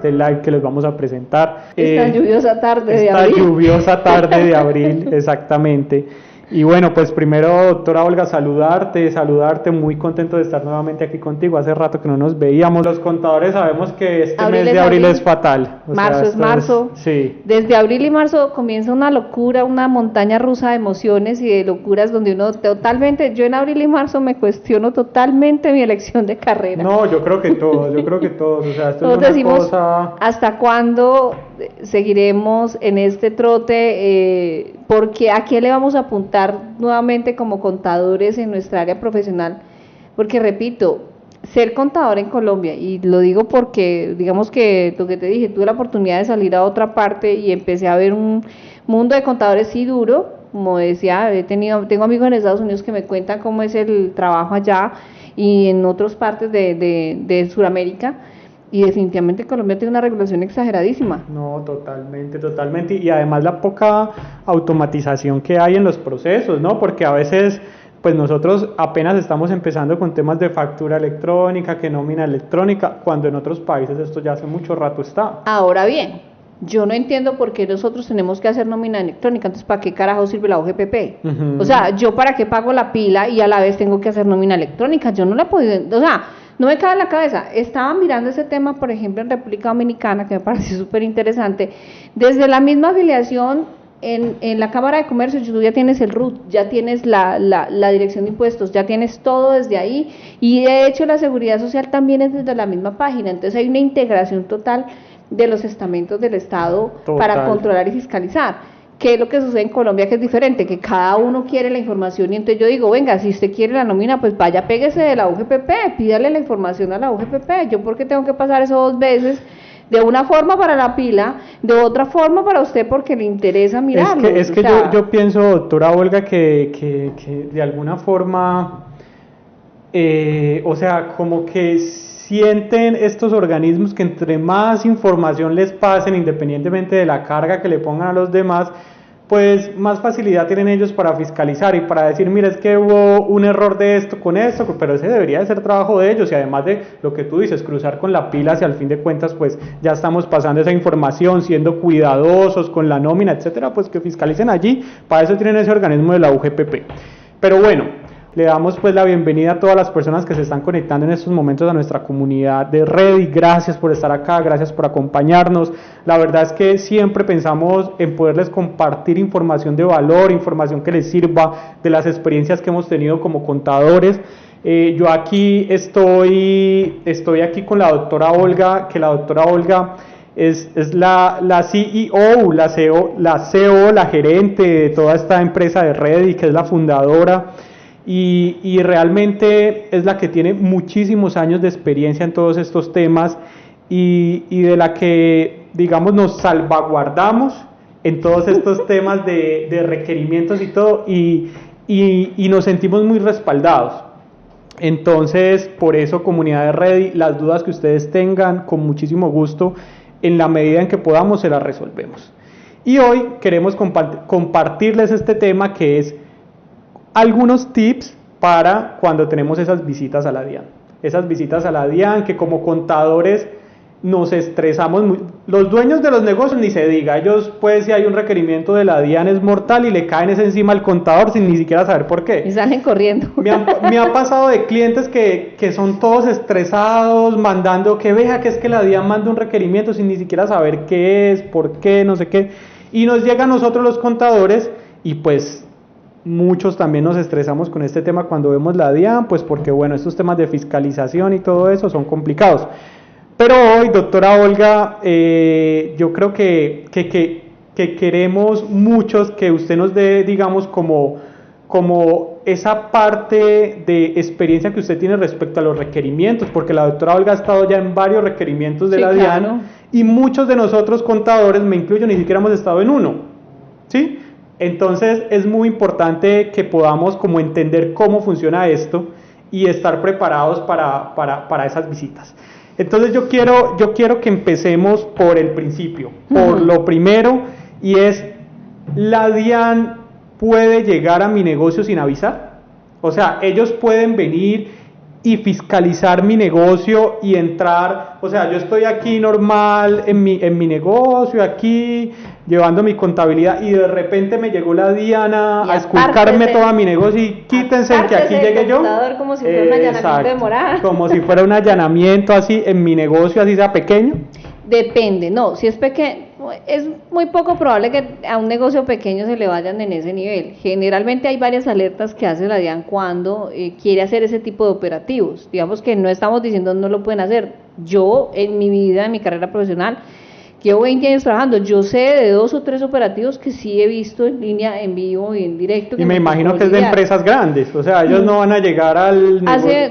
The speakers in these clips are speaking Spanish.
este live que les vamos a presentar. Esta lluviosa tarde de abril. Esta lluviosa tarde de abril, exactamente. Y bueno, pues primero, doctora Olga, saludarte, muy contento de estar nuevamente aquí contigo. Hace rato que no nos veíamos. Los contadores sabemos que este mes de abril es fatal. Marzo es marzo. Sí. Desde abril y marzo comienza una locura, una montaña rusa de emociones y de locuras donde uno totalmente, yo en abril y marzo me cuestiono totalmente mi elección de carrera. No, yo creo que todos, o sea, esto todos es una decimos, cosa... ¿hasta cuándo seguiremos en este trote? Porque ¿a qué le vamos a apuntar nuevamente como contadores en nuestra área profesional? Porque repito, ser contador en Colombia, y lo digo porque digamos que lo que te dije, tuve la oportunidad de salir a otra parte y empecé a ver un mundo de contadores sí duro, como decía, tengo amigos en Estados Unidos que me cuentan cómo es el trabajo allá y en otras partes de Sudamérica. Y definitivamente Colombia tiene una regulación exageradísima. No, totalmente. Y además la poca automatización que hay en los procesos, ¿no? Porque a veces, pues nosotros apenas estamos empezando con temas de factura electrónica, que nómina electrónica, cuando en otros países esto ya hace mucho rato está. Ahora bien, yo no entiendo por qué nosotros tenemos que hacer nómina electrónica, entonces ¿para qué carajo sirve la OGPP? O sea, ¿yo para qué pago la pila y a la vez tengo que hacer nómina electrónica? Yo no la he podido, o sea, no me cabe en la cabeza. Estaba mirando ese tema, por ejemplo, en República Dominicana, que me pareció súper interesante. Desde la misma afiliación en la Cámara de Comercio, tú ya tienes el RUT, ya tienes la dirección de impuestos, ya tienes todo desde ahí, y de hecho la seguridad social también es desde la misma página. Entonces hay una integración total de los estamentos del Estado para controlar y fiscalizar. ¿Qué es lo que sucede en Colombia que es diferente? Que cada uno quiere la información y entonces yo digo, venga, si usted quiere la nómina, pues vaya, péguese de la UGPP, pídale la información a la UGPP. ¿Yo por qué tengo que pasar eso 2 veces? De una forma para la pila, de otra forma para usted porque le interesa mirarlo. Es que yo pienso, doctora Olga, que de alguna forma, o sea, como que sienten estos organismos que entre más información les pasen, independientemente de la carga que le pongan a los demás, pues más facilidad tienen ellos para fiscalizar y para decir, mira, es que hubo un error de esto con esto, pero ese debería de ser trabajo de ellos, y además de lo que tú dices, cruzar con la pila, si al fin de cuentas pues ya estamos pasando esa información, siendo cuidadosos con la nómina, etcétera, pues que fiscalicen allí. Para eso tienen ese organismo de la UGPP. Pero bueno, le damos pues la bienvenida a todas las personas que se están conectando en estos momentos a nuestra comunidad de Ready. Gracias por estar acá, gracias por acompañarnos. La verdad es que siempre pensamos en poderles compartir información de valor, información que les sirva de las experiencias que hemos tenido como contadores. Yo aquí estoy aquí con la doctora Olga, que la doctora Olga es la CEO, la gerente de toda esta empresa de Ready, que es la fundadora. Y realmente es la que tiene muchísimos años de experiencia en todos estos temas y de la que, digamos, nos salvaguardamos en todos estos temas de requerimientos y todo, y nos sentimos muy respaldados. Entonces, por eso, comunidad de Ready, las dudas que ustedes tengan, con muchísimo gusto, en la medida en que podamos, se las resolvemos. Y hoy queremos compartirles este tema, que es algunos tips para cuando tenemos esas visitas a la DIAN. Esas visitas a la DIAN que como contadores nos estresamos muy. Los dueños de los negocios ni se diga, ellos pues si hay un requerimiento de la DIAN es mortal y le caen ese encima al contador sin ni siquiera saber por qué. Y salen corriendo. Me ha pasado de clientes que son todos estresados, mandando que vea que es que la DIAN manda un requerimiento sin ni siquiera saber qué es, por qué, no sé qué. Y nos llega a nosotros los contadores y pues muchos también nos estresamos con este tema cuando vemos la DIAN, pues porque bueno, estos temas de fiscalización y todo eso son complicados. Pero hoy, doctora Olga, yo creo que queremos muchos que usted nos dé, digamos, como esa parte de experiencia que usted tiene respecto a los requerimientos, porque la doctora Olga ha estado ya en varios requerimientos de la DIAN, claro. Y muchos de nosotros contadores, me incluyo, ni siquiera hemos estado en uno, ¿sí? Entonces es muy importante que podamos como entender cómo funciona esto y estar preparados para esas visitas. Entonces yo quiero que empecemos por el principio, por lo primero, y es, ¿la DIAN puede llegar a mi negocio sin avisar? O sea, ellos pueden venir y fiscalizar mi negocio y entrar, o sea, yo estoy aquí normal en mi negocio, aquí llevando mi contabilidad y de repente me llegó la Diana a esculcarme todo mi negocio y quítense que aquí llegue yo. Como si fuera un allanamiento de morada. Como si fuera un allanamiento así en mi negocio, así sea pequeño. Depende, no, si es pequeño, es muy poco probable que a un negocio pequeño se le vayan en ese nivel. Generalmente hay varias alertas que hace la DIAN cuando quiere hacer ese tipo de operativos. Digamos que no estamos diciendo no lo pueden hacer. Yo en mi vida, en mi carrera profesional, llevo 20 años trabajando, yo sé de 2 o 3 operativos que sí he visto en línea, en vivo y en directo. Y me imagino que es de empresas grandes, o sea, ellos no van a llegar al...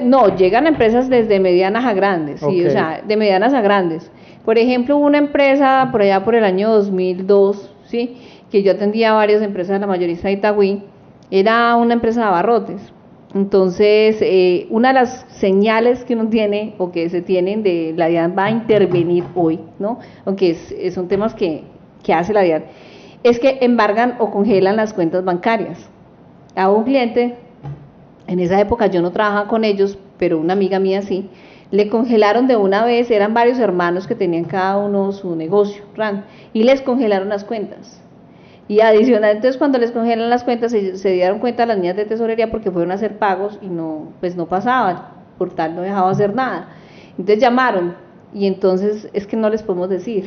No, llegan a empresas desde medianas a grandes, sí, o sea, de medianas a grandes. Por ejemplo, una empresa por allá por el año 2002, ¿sí?, que yo atendía a varias empresas de la mayorista de Itagüí, era una empresa de abarrotes. Entonces, una de las señales que uno tiene o que se tienen de la DIAN va a intervenir hoy, ¿no?, aunque son temas que hace la DIAN, es que embargan o congelan las cuentas bancarias. A un cliente, en esa época yo no trabajaba con ellos, pero una amiga mía sí, le congelaron de una vez, eran varios hermanos que tenían cada uno su negocio, y les congelaron las cuentas. Y adicional, entonces cuando les congelan las cuentas, se dieron cuenta las niñas de tesorería porque fueron a hacer pagos y no, pues no pasaban, por tal no dejaba hacer nada. Entonces llamaron, y entonces es que no les podemos decir,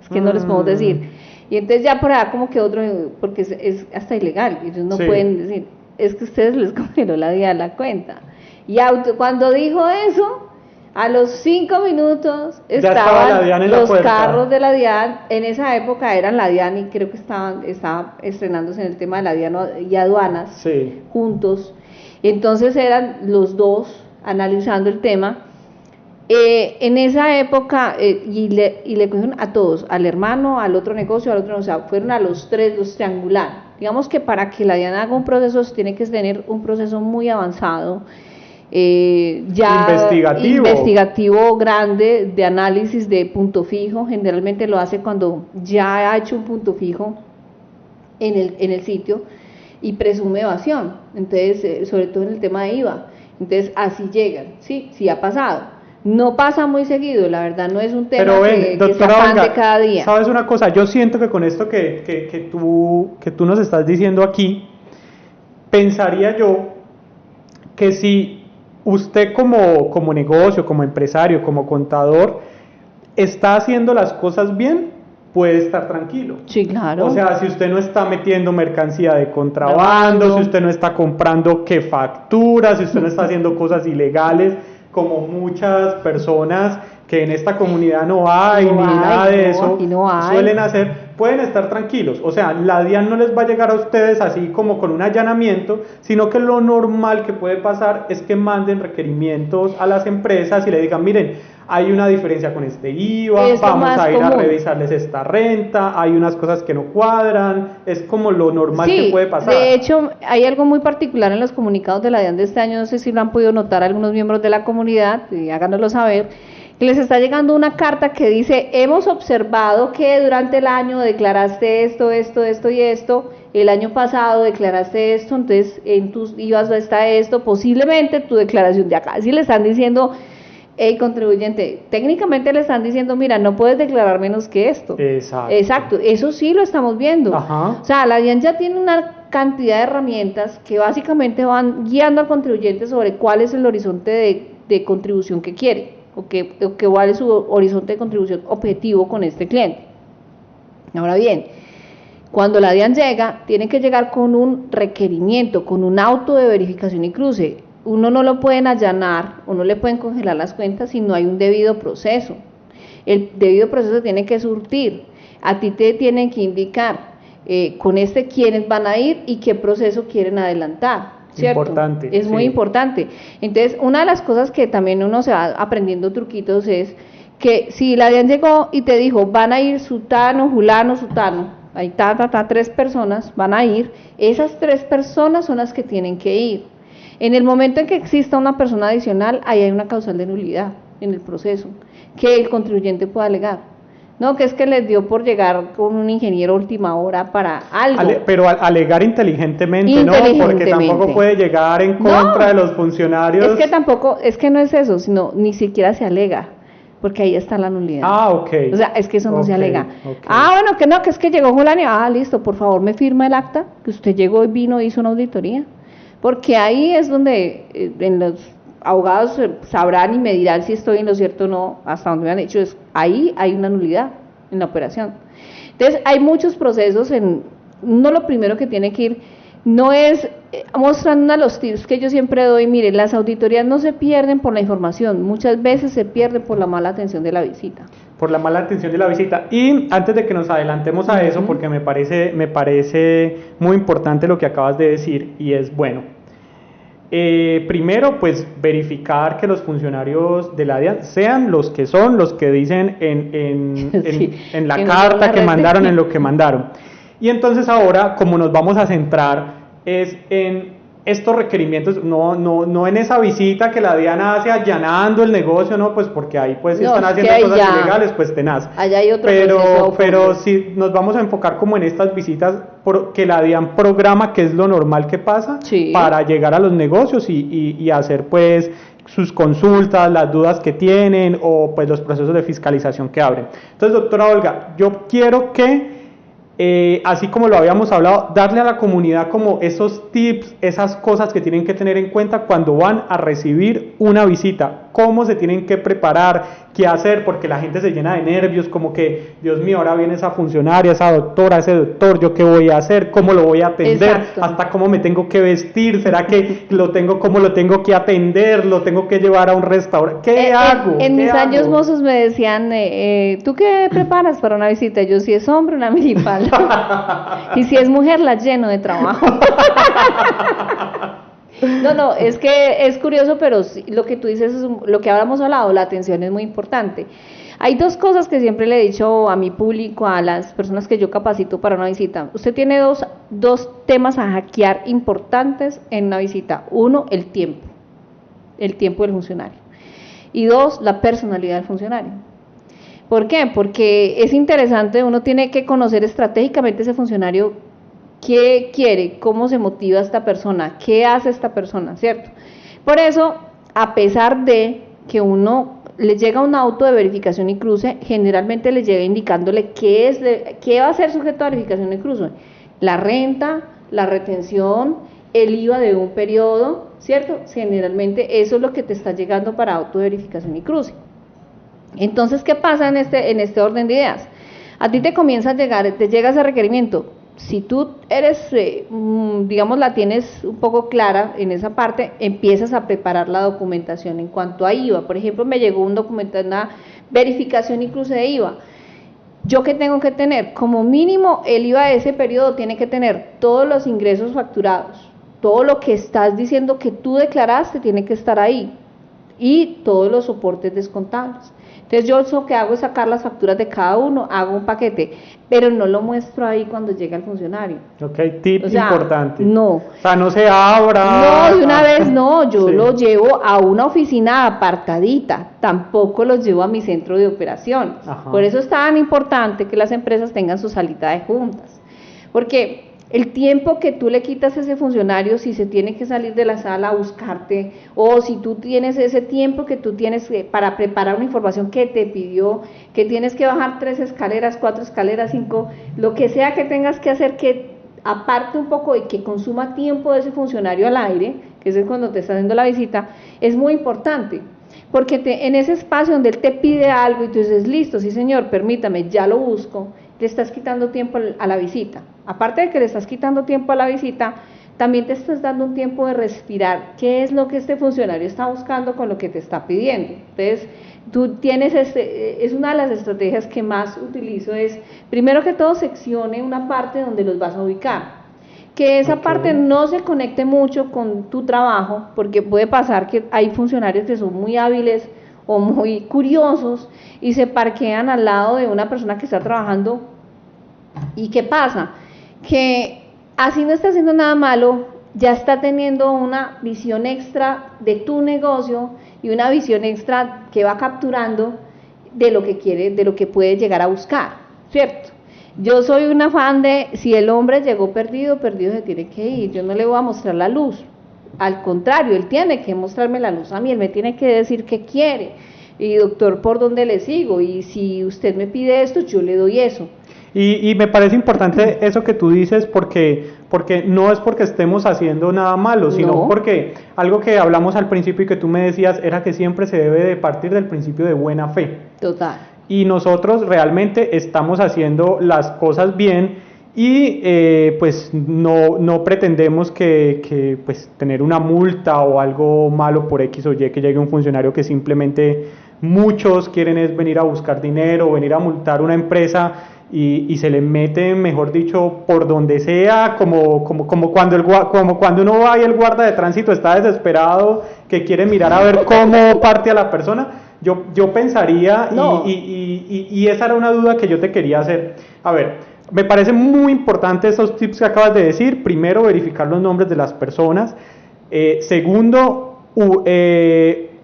es que no les podemos decir. Y entonces ya por allá como que otro, porque es hasta ilegal, ellos no pueden decir, es que ustedes les congeló la cuenta. Y cuando dijo eso, a los 5 minutos estaban los carros de la DIAN. En esa época eran la DIAN y creo que estaba estrenándose en el tema de la DIAN y aduanas juntos. Entonces eran los dos analizando el tema. En esa época, y le cogieron a todos, al hermano, al otro negocio, o sea, fueron a los 3, los triangulares. Digamos que para que la DIAN haga un proceso, tiene que tener un proceso muy avanzado, ya investigativo grande, de análisis de punto fijo. Generalmente lo hace cuando ya ha hecho un punto fijo en el sitio y presume evasión, entonces sobre todo en el tema de IVA. Entonces así llegan, sí ha pasado, no pasa muy seguido, la verdad no es un tema que se afán de cada día. ¿Sabes una cosa? Yo siento que con esto que tú nos estás diciendo aquí, pensaría yo que si usted como negocio, como empresario, como contador, está haciendo las cosas bien, puede estar tranquilo. Sí, claro. O sea, si usted no está metiendo mercancía de contrabando, si usted no está comprando que facturas, si usted no está haciendo cosas ilegales, como muchas personas que en esta comunidad no hay nada de eso, suelen hacer, pueden estar tranquilos. O sea, la DIAN no les va a llegar a ustedes así como con un allanamiento, sino que lo normal que puede pasar es que manden requerimientos a las empresas y le digan, miren, hay una diferencia con este IVA, vamos a ir a revisarles esta renta, hay unas cosas que no cuadran, es como lo normal que puede pasar. De hecho, hay algo muy particular en los comunicados de la DIAN de este año, no sé si lo han podido notar algunos miembros de la comunidad, háganoslo saber, que les está llegando una carta que dice, hemos observado que durante el año declaraste esto y esto, el año pasado declaraste esto, entonces en tus IVAs está esto, posiblemente tu declaración de acá. Si le están diciendo, hey, contribuyente, técnicamente le están diciendo, mira, no puedes declarar menos que esto. Exacto, eso sí lo estamos viendo. O sea, la DIAN ya tiene una cantidad de herramientas que básicamente van guiando al contribuyente sobre cuál es el horizonte de contribución que quiere. O cuál es su horizonte de contribución objetivo con este cliente. Ahora bien, cuando la DIAN llega, tiene que llegar con un requerimiento, con un auto de verificación y cruce. Uno no lo pueden allanar o no le pueden congelar las cuentas si no hay un debido proceso. El debido proceso tiene que surtir. A ti te tienen que indicar con quiénes van a ir y qué proceso quieren adelantar. ¿Cierto? Importante, es muy importante. Entonces, una de las cosas que también uno se va aprendiendo truquitos es que si la DIAN llegó y te dijo, van a ir sutano, fulano, sutano, ahí 3 personas van a ir, esas 3 personas son las que tienen que ir. En el momento en que exista una persona adicional, ahí hay una causal de nulidad en el proceso, que el contribuyente pueda alegar. No, que es que les dio por llegar con un ingeniero última hora para algo. Pero alegar inteligentemente, ¿no? Porque tampoco puede llegar en contra de los funcionarios. Es que tampoco, es que no es eso, sino ni siquiera se alega, porque ahí está la nulidad. Ah, ok. O sea, es que eso no se alega. Ah, bueno, que no, que es que llegó Julania. Ah, listo, por favor, me firma el acta, que usted llegó y vino, hizo una auditoría. Porque ahí es donde en los abogados sabrán y me dirán si estoy en lo cierto o no, hasta donde me han dicho, ahí hay una nulidad en la operación. Entonces, hay muchos procesos uno lo primero que tiene que ir, no es mostrando los tips que yo siempre doy, miren, las auditorías no se pierden por la información, muchas veces se pierden por la mala atención de la visita. Por la mala atención de la visita. Y antes de que nos adelantemos a eso, porque me parece muy importante lo que acabas de decir, y es bueno. Primero, pues verificar que los funcionarios de la DIAN sean los que son, los que dicen en la carta que mandaron, en lo que mandaron. Y entonces ahora, como nos vamos a centrar, es en estos requerimientos, no en esa visita que la DIAN hace allanando el negocio, no, pues porque ahí pues si están haciendo cosas ilegales, pues tenaz. Allá hay otro pero si nos vamos a enfocar como en estas visitas que la DIAN programa, que es lo normal que pasa, para llegar a los negocios y hacer pues sus consultas, las dudas que tienen o pues los procesos de fiscalización que abren. Entonces, doctora Olga, yo quiero que así como lo habíamos hablado, darle a la comunidad como esos tips, esas cosas que tienen que tener en cuenta cuando van a recibir una visita, cómo se tienen que preparar, qué hacer, porque la gente se llena de nervios, como que, Dios mío, ahora viene esa funcionaria, esa doctora, ese doctor, ¿yo qué voy a hacer? ¿Cómo lo voy a atender? Exacto. ¿Hasta cómo me tengo que vestir? ¿Será que cómo lo tengo que atender? ¿Lo tengo que llevar a un restaurante? ¿Qué hago? En mis años mozos me decían, ¿tú qué preparas para una visita? Yo, si es hombre, una minifalda. Y si es mujer, la lleno de trabajo. No, es que es curioso, pero lo que tú dices es lo que habíamos hablado, la atención es muy importante. Hay dos cosas que siempre le he dicho a mi público, a las personas que yo capacito para una visita. Usted tiene dos temas a hackear importantes en una visita. Uno, el tiempo del funcionario. Y dos, la personalidad del funcionario. ¿Por qué? Porque es interesante, uno tiene que conocer estratégicamente ese funcionario, qué quiere, cómo se motiva esta persona, qué hace esta persona, ¿cierto? Por eso, a pesar de que uno le llega un auto de verificación y cruce, generalmente le llega indicándole qué va a ser sujeto a verificación y cruce. La renta, la retención, el IVA de un periodo, ¿cierto? Generalmente eso es lo que te está llegando para auto de verificación y cruce. Entonces, ¿qué pasa en este orden de ideas? A ti te comienza a llegar, te llega ese requerimiento. Si tú eres, digamos, la tienes un poco clara en esa parte, empiezas a preparar la documentación en cuanto a IVA. Por ejemplo, me llegó un documento, una verificación y cruce de IVA. ¿Yo qué tengo que tener? Como mínimo, el IVA de ese periodo tiene que tener todos los ingresos facturados. Todo lo que estás diciendo que tú declaraste tiene que estar ahí. Y todos los soportes descontables. Entonces yo lo que hago es sacar las facturas de cada uno, hago un paquete, pero no lo muestro ahí cuando llega el funcionario. Ok, tip importante. No. O sea, no se abra. No, de una vez no, yo lo llevo a una oficina apartadita, tampoco los llevo a mi centro de operaciones. Ajá. Por eso es tan importante que las empresas tengan su salita de juntas, porque el tiempo que tú le quitas a ese funcionario, si se tiene que salir de la sala a buscarte, o si tú tienes ese tiempo que tú tienes para preparar una información que te pidió, que tienes que bajar 3 escaleras, 4 escaleras, 5, lo que sea que tengas que hacer, que aparte un poco y que consuma tiempo de ese funcionario al aire, que es cuando te está haciendo la visita, es muy importante. Porque en ese espacio donde él te pide algo y tú dices, listo, sí señor, permítame, ya lo busco, le estás quitando tiempo a la visita. Aparte de que le estás quitando tiempo a la visita, también te estás dando un tiempo de respirar. ¿Qué es lo que este funcionario está buscando con lo que te está pidiendo? Entonces, tú tienes es una de las estrategias que más utilizo, es primero que todo seccione una parte donde los vas a ubicar. Que esa parte no se conecte mucho con tu trabajo, porque puede pasar que hay funcionarios que son muy hábiles o muy curiosos y se parquean al lado de una persona que está trabajando. ¿Y qué pasa? Que así no está haciendo nada malo, ya está teniendo una visión extra de tu negocio y una visión extra que va capturando de lo que quiere, de lo que puede llegar a buscar, ¿cierto? Yo soy una fan de, si el hombre llegó perdido, perdido se tiene que ir, yo no le voy a mostrar la luz, al contrario, él tiene que mostrarme la luz a mí, él me tiene que decir qué quiere, y doctor, ¿por dónde le sigo? Y si usted me pide esto, yo le doy eso. Y me parece importante eso que tú dices porque no es porque estemos haciendo nada malo, sino No. porque algo que hablamos al principio y que tú me decías era que siempre se debe de partir del principio de buena fe. Total. Y nosotros realmente estamos haciendo las cosas bien y pues no pretendemos que pues tener una multa o algo malo por X o Y, que llegue un funcionario que simplemente muchos quieren es venir a buscar dinero, venir a multar una empresa y se le mete, mejor dicho, por donde sea, como cuando uno va y el guarda de tránsito está desesperado, que quiere mirar a ver cómo parte a la persona. Yo pensaría, No. y esa era una duda que yo te quería hacer. A ver, me parece muy importante estos tips que acabas de decir. Primero, verificar los nombres de las personas. Segundo,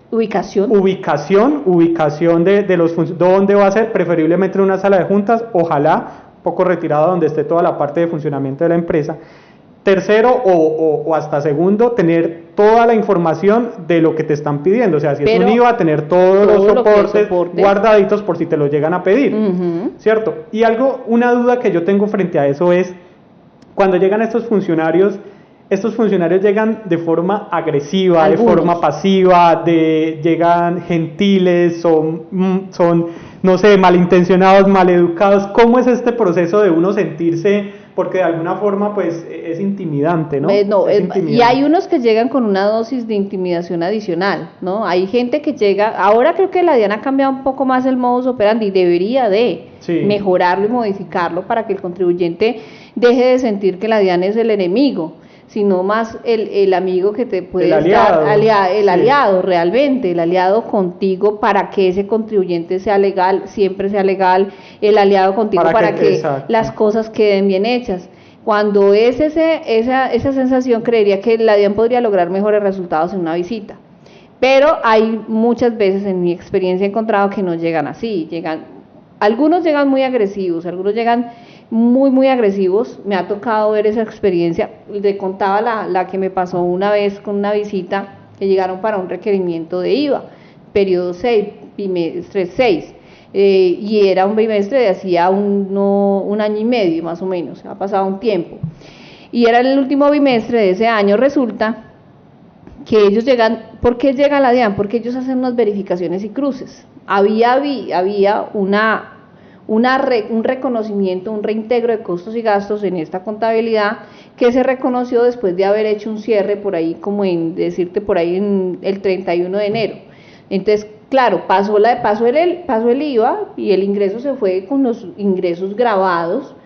Ubicación. ubicación de los funcionarios, dónde va a ser, preferiblemente en una sala de juntas, ojalá un poco retirada donde esté toda la parte de funcionamiento de la empresa. Tercero o hasta segundo, tener toda la información de lo que te están pidiendo, o sea, si es un IVA, tener todos los soportes guardaditos por si te lo llegan a pedir, ¿cierto? Y una duda que yo tengo frente a eso es, cuando llegan estos funcionarios llegan de forma agresiva, algunos, de forma pasiva, llegan gentiles, son, no sé, malintencionados, maleducados. ¿Cómo es este proceso de uno sentirse, porque de alguna forma pues es intimidante, ¿no? Intimidante. Y hay unos que llegan con una dosis de intimidación adicional, ¿no? Hay gente que llega, ahora creo que la DIAN ha cambiado un poco más el modus operandi, debería de mejorarlo y modificarlo para que el contribuyente deje de sentir que la DIAN es el enemigo, sino más el amigo que te puede estar, aliado realmente, el aliado contigo para que ese contribuyente sea legal, siempre sea legal, el aliado contigo para que las cosas queden bien hechas. Cuando es esa sensación, creería que la DIAN podría lograr mejores resultados en una visita. Pero hay muchas veces, en mi experiencia, he encontrado que no llegan así, algunos llegan muy agresivos, algunos llegan muy agresivos. Me ha tocado ver esa experiencia. Le contaba la que me pasó una vez con una visita, que llegaron para un requerimiento de IVA, periodo 6, bimestre 6, y era un bimestre de hacía un año y medio más o menos, ha pasado un tiempo, y era el último bimestre de ese año. Resulta que ellos llegan, ¿por qué llega la DIAN? Porque ellos hacen unas verificaciones y cruces. Había un reconocimiento, un reintegro de costos y gastos en esta contabilidad que se reconoció después de haber hecho un cierre por ahí, como en el 31 de enero. Entonces, claro, pasó el IVA y el ingreso se fue con los ingresos grabados,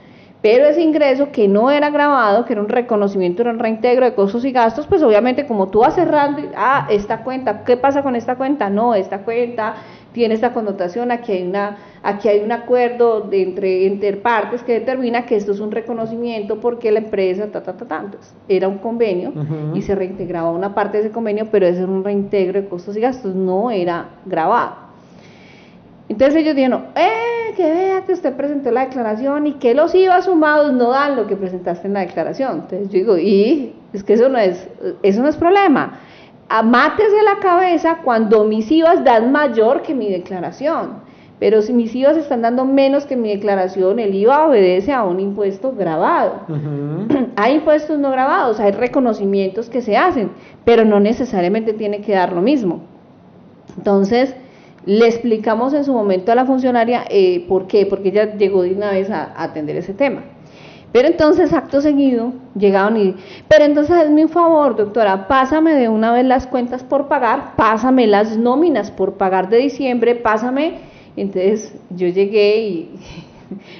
pero ese ingreso que no era grabado, que era un reconocimiento, era un reintegro de costos y gastos, pues obviamente como tú vas cerrando, esta cuenta, ¿qué pasa con esta cuenta? No, esta cuenta tiene esta connotación, aquí hay un acuerdo entre partes que determina que esto es un reconocimiento porque la empresa, entonces, era un convenio y se reintegraba una parte de ese convenio, pero ese era un reintegro de costos y gastos, no era grabado. Entonces ellos dijeron, que vea que usted presentó la declaración y que los IVA sumados no dan lo que presentaste en la declaración. Entonces yo digo, es que eso no es problema. Mátese la cabeza cuando mis IVAs dan mayor que mi declaración, pero si mis IVAs están dando menos que mi declaración, el IVA obedece a un impuesto grabado. Hay impuestos no grabados, hay reconocimientos que se hacen, pero no necesariamente tiene que dar lo mismo. Entonces, le explicamos en su momento a la funcionaria por qué, porque ella llegó de una vez a atender ese tema. Pero entonces, acto seguido, llegaron pero entonces hazme un favor, doctora, pásame de una vez las cuentas por pagar, pásame las nóminas por pagar de diciembre, pásame. Entonces yo llegué y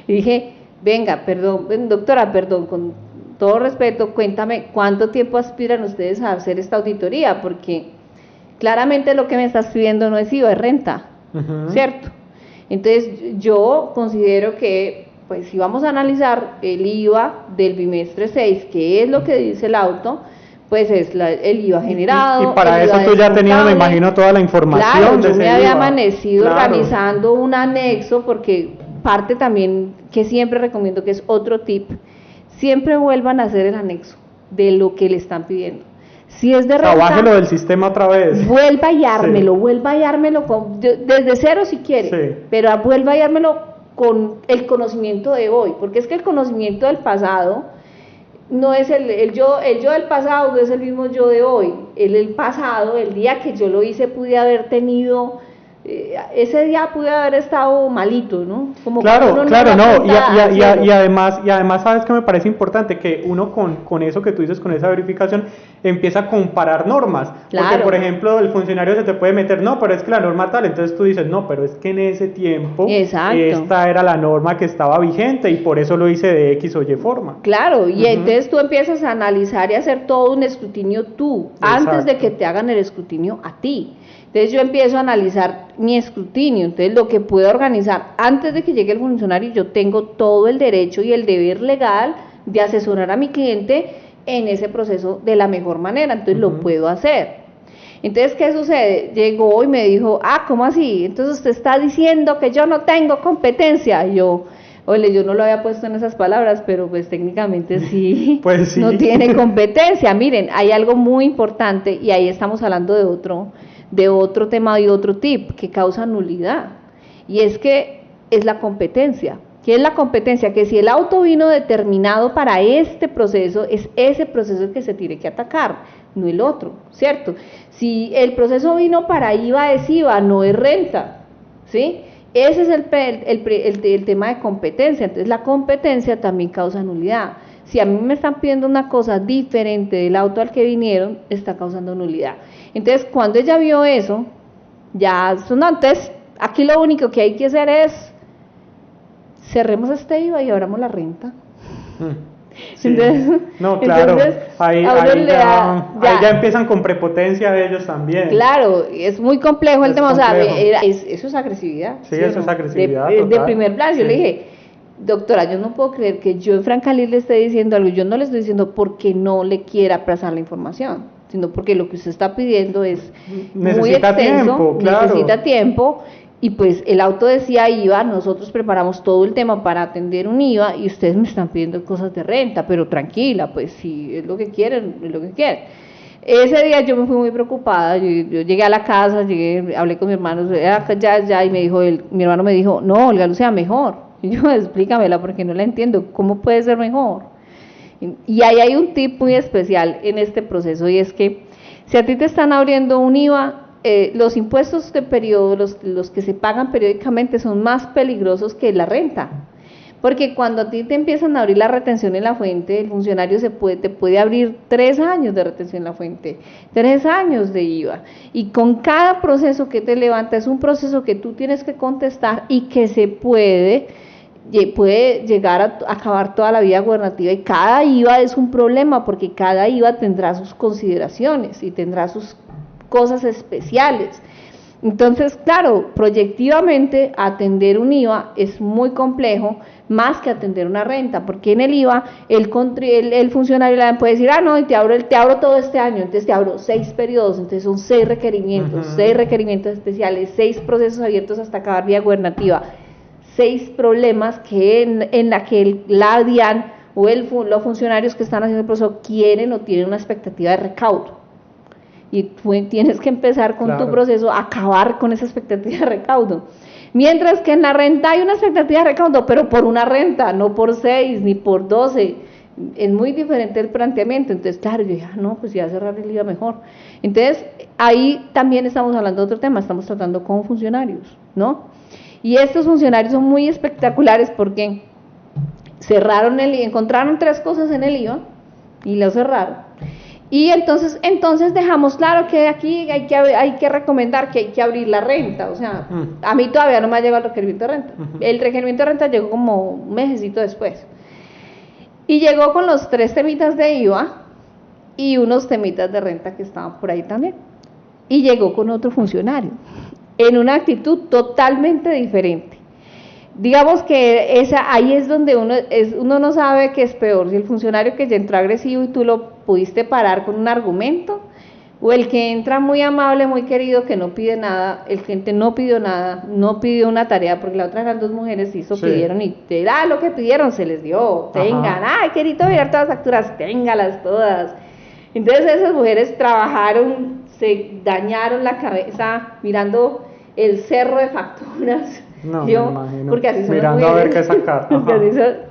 dije, venga, perdón, doctora, perdón, con todo respeto, cuéntame cuánto tiempo aspiran ustedes a hacer esta auditoría, porque claramente lo que me estás pidiendo no es IVA, es renta, ¿cierto? Entonces yo considero que pues si vamos a analizar el IVA del bimestre 6, que es lo que dice el auto, pues es el IVA generado. Y para eso tú ya tenías, me imagino, toda la información. Claro, yo me había IVA. amanecido Claro. organizando un anexo, porque parte también que siempre recomiendo, que es otro tip, siempre vuelvan a hacer el anexo de lo que le están pidiendo. Si es de renta, bájelo del sistema otra vez. Vuelva y ármelo desde cero si quiere, Sí. pero vuelva y ármelo con el conocimiento de hoy, porque es que el conocimiento del pasado no es el yo del pasado, no es el mismo yo de hoy. El pasado, el día que yo lo hice, pude haber tenido, ese día pude haber estado malito, ¿no? Como Claro, uno claro, no, y y además sabes que me parece importante que uno con eso que tú dices, con esa verificación, empieza a comparar normas, Claro. porque por ejemplo el funcionario se te puede meter, no, pero es que la norma tal, entonces tú dices, no, pero es que en ese tiempo Exacto. esta era la norma que estaba vigente y por eso lo hice de X o Y forma. Claro, y entonces tú empiezas a analizar y hacer todo un escrutinio tú, antes de que te hagan el escrutinio a ti. Entonces yo empiezo a analizar mi escrutinio, entonces lo que puedo organizar antes de que llegue el funcionario, yo tengo todo el derecho y el deber legal de asesorar a mi cliente en ese proceso de la mejor manera, entonces lo puedo hacer. Entonces, ¿qué sucede? Llegó y me dijo, ¿cómo así? Entonces usted está diciendo que yo no tengo competencia. Y yo, oye, yo no lo había puesto en esas palabras, pero pues técnicamente sí, Pues sí. no tiene competencia. Miren, hay algo muy importante y ahí estamos hablando de otro tema y otro tip que causa nulidad. Y es que es la competencia. ¿Qué es la competencia? Que si el auto vino determinado para este proceso, es ese proceso el que se tiene que atacar, no el otro, ¿cierto? Si el proceso vino para IVA, es IVA, no es renta, ¿sí? Ese es el tema de competencia. Entonces la competencia también causa nulidad. Si a mí me están pidiendo una cosa diferente del auto al que vinieron, está causando nulidad. Entonces cuando ella vio eso, ya, no, entonces aquí lo único que hay que hacer es cerremos este IVA y abramos la renta. Sí. Entonces, no, claro, ahí ya empiezan con prepotencia ellos también. Claro, es muy complejo el tema, complejo. O sea, eso es agresividad. Sí, eso es agresividad. De primer plano, yo le dije, doctora, yo no puedo creer que yo en Francalir le esté diciendo algo, yo no le estoy diciendo porque no le quiera pasar la información, sino porque lo que usted está pidiendo es muy extenso, necesita tiempo. Y pues el auto decía IVA, nosotros preparamos todo el tema para atender un IVA y ustedes me están pidiendo cosas de renta, pero tranquila, pues si es lo que quieren, es lo que quieren. Ese día yo me fui muy preocupada, yo llegué a la casa, hablé con mi hermano, y me dijo, mi hermano me dijo, no, Olga Lucía, mejor. Y yo, explícamela porque no la entiendo, ¿cómo puede ser mejor? Y ahí hay un tip muy especial en este proceso y es que si a ti te están abriendo un IVA, los impuestos de periodo, los que se pagan periódicamente son más peligrosos que la renta, porque cuando a ti te empiezan a abrir la retención en la fuente, el funcionario te puede abrir 3 años de retención en la fuente, 3 años de IVA, y con cada proceso que te levanta es un proceso que tú tienes que contestar y que se puede llegar a acabar toda la vida gubernativa, y cada IVA es un problema porque cada IVA tendrá sus consideraciones y tendrá sus cosas especiales. Entonces, claro, proyectivamente atender un IVA es muy complejo, más que atender una renta, porque en el IVA el funcionario le puede decir, no, te abro todo este año, entonces te abro 6 periodos, entonces son 6 requerimientos, 6 requerimientos especiales, 6 procesos abiertos hasta acabar vía gubernativa, 6 problemas que en la que la DIAN o los funcionarios que están haciendo el proceso quieren o tienen una expectativa de recaudo. Y tú tienes que empezar con tu proceso a acabar con esa expectativa de recaudo. Mientras que en la renta hay una expectativa de recaudo, pero por una renta, no por 6 ni por 12. Es muy diferente el planteamiento. Entonces, claro, yo dije, no, pues ya cerrar el IVA mejor. Entonces, ahí también estamos hablando de otro tema, estamos tratando con funcionarios, ¿no? Y estos funcionarios son muy espectaculares porque encontraron 3 cosas en el IVA y lo cerraron. Y entonces dejamos claro que aquí hay que recomendar que hay que abrir la renta. O sea, a mí todavía no me ha llegado el requerimiento de renta. El requerimiento de renta llegó como un mesecito después. Y llegó con los 3 temitas de IVA y unos temitas de renta que estaban por ahí también. Y llegó con otro funcionario, en una actitud totalmente diferente. Digamos que ahí es donde uno no sabe qué es peor, si el funcionario que ya entró agresivo y tú lo pudiste parar con un argumento, o el que entra muy amable, muy querido, que no pide nada, el cliente no pidió nada, no pidió una tarea, porque la otra eran 2 mujeres, pidieron y lo que pidieron se les dio, tengan, ay, querido mirar todas las facturas, téngalas todas. Entonces esas mujeres trabajaron, se dañaron la cabeza mirando el cerro de facturas. No, me imagino. Porque así son mirando las mujeres. a ver qué sacar.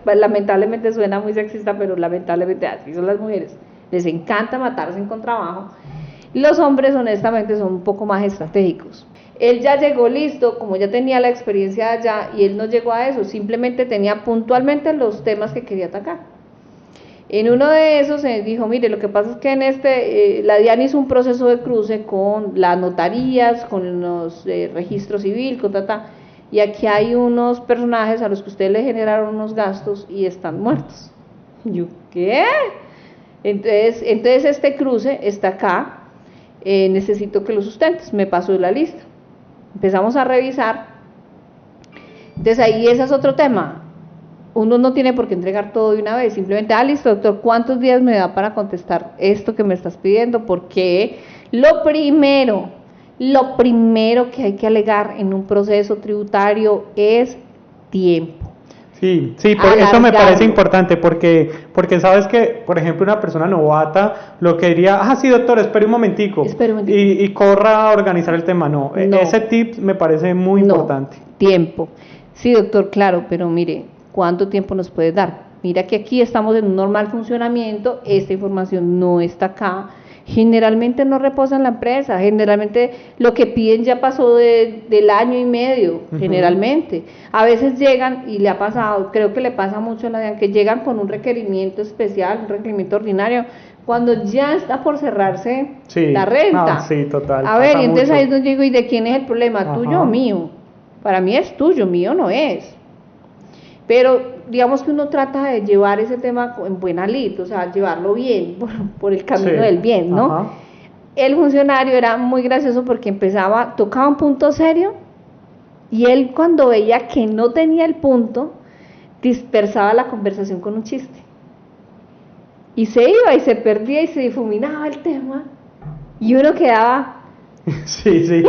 Pues, lamentablemente suena muy sexista, pero lamentablemente así son las mujeres. Les encanta matarse en contrabajo. Los hombres, honestamente, son un poco más estratégicos. Él ya llegó listo, como ya tenía la experiencia allá, y él no llegó a eso, simplemente tenía puntualmente los temas que quería atacar. En uno de esos se dijo, mire, lo que pasa es que en la DIAN hizo un proceso de cruce con las notarías, con los registros civil, y aquí hay unos personajes a los que ustedes le generaron unos gastos y están muertos. ¿Yo qué? Entonces este cruce está acá, necesito que lo sustentes, me pasó la lista. Empezamos a revisar, entonces ahí ese es otro tema. Uno no tiene por qué entregar todo de una vez, simplemente, listo, doctor, ¿cuántos días me da para contestar esto que me estás pidiendo? Porque lo primero que hay que alegar en un proceso tributario es tiempo. Sí, eso me parece importante porque sabes que, por ejemplo, una persona novata lo que diría, sí, doctor, espere un momentico. Y corra a organizar el tema. No, ese tip me parece muy importante. Tiempo. Sí, doctor, claro, pero mire, ¿cuánto tiempo nos puede dar? Mira que aquí estamos en un normal funcionamiento, esta información no está acá. Generalmente no reposa en la empresa, generalmente lo que piden ya pasó del año y medio, generalmente. A veces llegan, y le ha pasado, creo que le pasa mucho a la DIAN, que llegan con un requerimiento especial, un requerimiento ordinario, cuando ya está por cerrarse la renta. Sí, total. A ver, y entonces ahí es donde digo, ¿y de quién es el problema? ¿Tuyo o mío? Para mí es tuyo, mío no es. Pero digamos que uno trata de llevar ese tema en buena lid, o sea, llevarlo bien, por el camino del bien, ¿no? El funcionario era muy gracioso porque tocaba un punto serio, y él, cuando veía que no tenía el punto, dispersaba la conversación con un chiste. Y se iba y se perdía y se difuminaba el tema, y uno quedaba... Sí.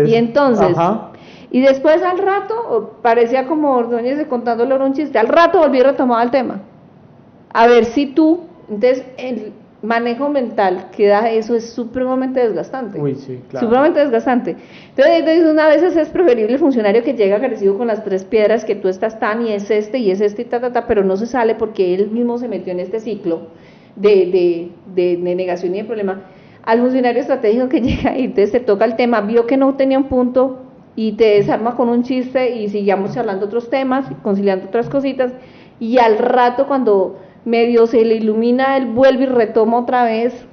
Y entonces... Ajá. Y después al rato, parecía como Ordóñez contándole un chiste, al rato volví a retomar el tema. A ver si entonces el manejo mental que da eso es supremamente desgastante. Uy, sí, claro. Supremamente desgastante. Entonces una vez es preferible el funcionario que llega agresivo con las 3 piedras, que tú estás tan, y es este, y pero no se sale porque él mismo se metió en este ciclo de negación y de problema. Al funcionario estratégico que llega y entonces te toca el tema, vio que no tenía un punto, y te desarma con un chiste y sigamos charlando otros temas, conciliando otras cositas, y al rato, cuando medio se le ilumina, él vuelve y retoma otra vez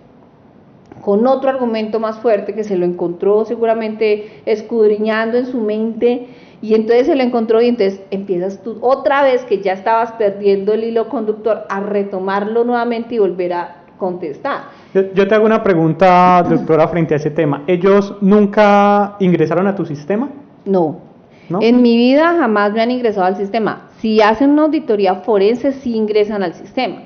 con otro argumento más fuerte, que se lo encontró seguramente escudriñando en su mente, y entonces se lo encontró, y entonces empiezas tú otra vez, que ya estabas perdiendo el hilo conductor, a retomarlo nuevamente y volver a contestar. Yo te hago una pregunta, doctora, frente a ese tema. ¿Ellos nunca ingresaron a tu sistema? No. En mi vida jamás me han ingresado al sistema. Si hacen una auditoría forense, sí ingresan al sistema.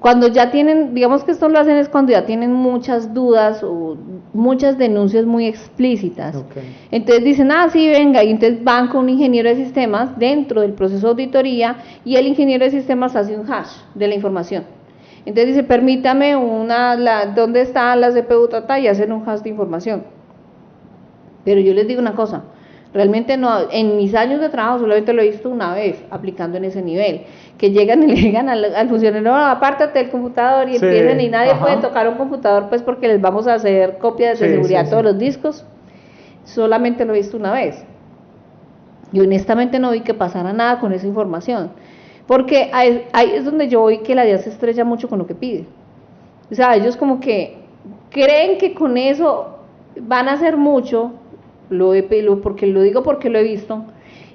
Cuando ya tienen, digamos que esto lo hacen es cuando ya tienen muchas dudas o muchas denuncias muy explícitas. Entonces dicen, sí, venga, y entonces van con un ingeniero de sistemas dentro del proceso de auditoría, y el ingeniero de sistemas hace un hash de la información. Entonces dice, permítame ¿dónde están las CPU, y hacen un hash de información. Pero yo les digo una cosa, realmente no, en mis años de trabajo solamente lo he visto una vez, aplicando en ese nivel, que llegan y le digan al funcionario, apártate del computador, y empiecen, y nadie puede tocar un computador, pues porque les vamos a hacer copias de seguridad a todos los discos. Solamente lo he visto una vez. Y honestamente no vi que pasara nada con esa información. Porque ahí es donde yo vi que la DIAN se estrella mucho con lo que pide. O sea, ellos como que creen que con eso van a hacer mucho, porque lo digo porque lo he visto,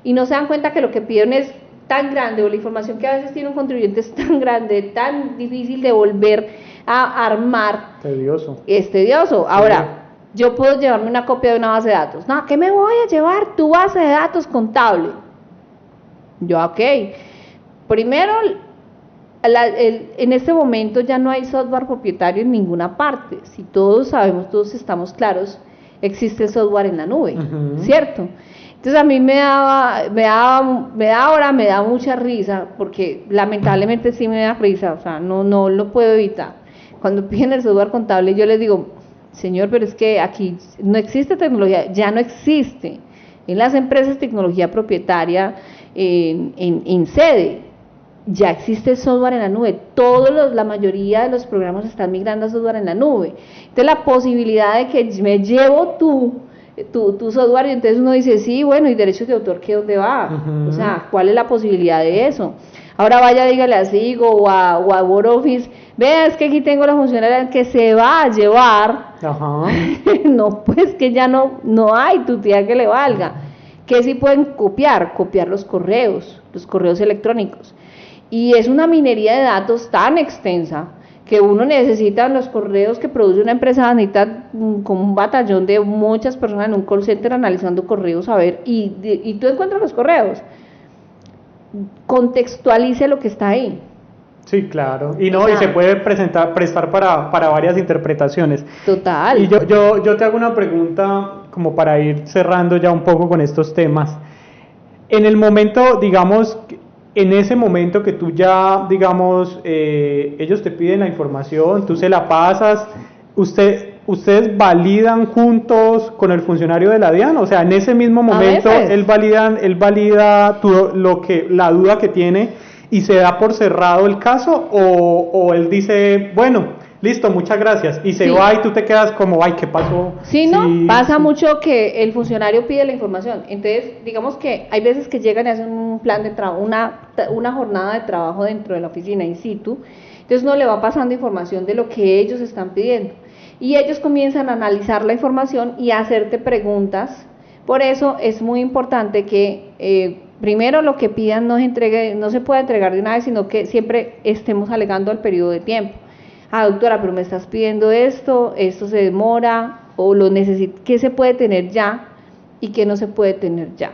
y no se dan cuenta que lo que piden es tan grande, o la información que a veces tiene un contribuyente es tan grande, tan difícil de volver a armar. Tedioso. Es tedioso. Ahora, yo puedo llevarme una copia de una base de datos. No, ¿qué me voy a llevar? Tu base de datos contable. Yo, ok. Primero, en este momento ya no hay software propietario en ninguna parte. Si todos sabemos, todos estamos claros, existe software en la nube, ¿cierto? Entonces a mí me da mucha risa, porque lamentablemente sí me da risa, o sea, no lo puedo evitar. Cuando piden el software contable, yo les digo, señor, pero es que aquí no existe tecnología, ya no existe. En las empresas tecnología propietaria en sede, ya existe software en la nube. La mayoría de los programas están migrando a software en la nube. Entonces la posibilidad de que me llevo tu software, y entonces uno dice, sí, bueno, ¿y derechos de autor qué dónde va? O sea, ¿cuál es la posibilidad de eso? Ahora vaya, dígale a Sigo o a Word Office, vea, es que aquí tengo la funcionalidad que se va a llevar. No, pues que ya no hay tutía que le valga. Que sí pueden copiar los correos electrónicos. Y es una minería de datos tan extensa que uno necesita los correos que produce una empresa, necesita como un batallón de muchas personas en un call center analizando correos, a ver, y tú encuentras los correos, contextualice lo que está ahí. Sí, claro, y se puede prestar para varias interpretaciones. Total. Y yo te hago una pregunta como para ir cerrando ya un poco con estos temas. En el momento, digamos, en ese momento que tú ya, digamos, ellos te piden la información, tú se la pasas, ustedes validan juntos con el funcionario de la DIAN, o sea, en ese mismo momento él valida la duda que tiene y se da por cerrado el caso, o él dice, bueno, listo, muchas gracias, y se va y tú te quedas como, ay, ¿qué pasó? Sí, pasa mucho que el funcionario pide la información. Entonces, digamos que hay veces que llegan y hacen un plan de trabajo, una jornada de trabajo dentro de la oficina in situ, entonces uno le va pasando información de lo que ellos están pidiendo, y ellos comienzan a analizar la información y a hacerte preguntas. Por eso es muy importante que primero lo que pidan no se pueda entregar de una vez, sino que siempre estemos alegando al periodo de tiempo. Doctora, pero me estás pidiendo esto se demora, o lo necesito, ¿qué se puede tener ya y qué no se puede tener ya?